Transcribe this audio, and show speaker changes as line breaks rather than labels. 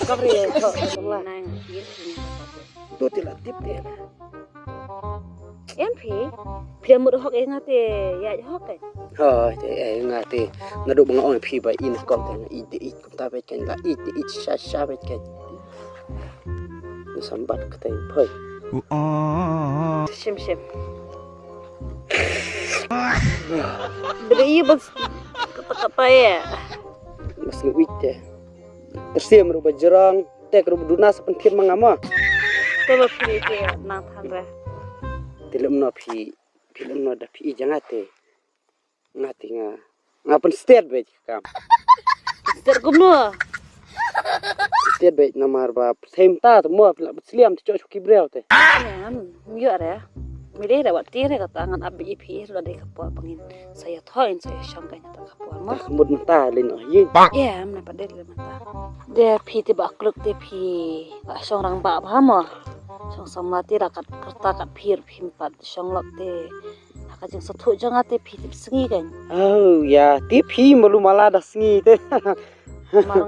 kabri kok lah
nang dia punya
tu tila tip dia
em phi một học em ngate ya học cái
oh te ngati ngadu bang ong phi ba in kom te i kom ta bet ken la i sha bet ken sambat kete phơi
sim beri bos kata ya
mas luit te tersiam ruba jerang tek ruba dunas pentir mangama
coba phi ke nang than ra
film no da phi jangate ngati ngapen state bet kam
tergumno
state bet namar ba sem ta to mo sliam to chu kibrel te
em yo ra mire ra wat tire ka tangan abi phi lo de kapwa pangin saya thoin saya shangkai ta kapwa mo
mut ta len yin
ya am na padel le mata de phi te ba kluk te phi ka shong rang ba ba mo shong samati ra kat karta kat phir phim pat shong lok te ka jing sa thu janga te phi te singi kan
oh ya ti phi malu mala da sngi te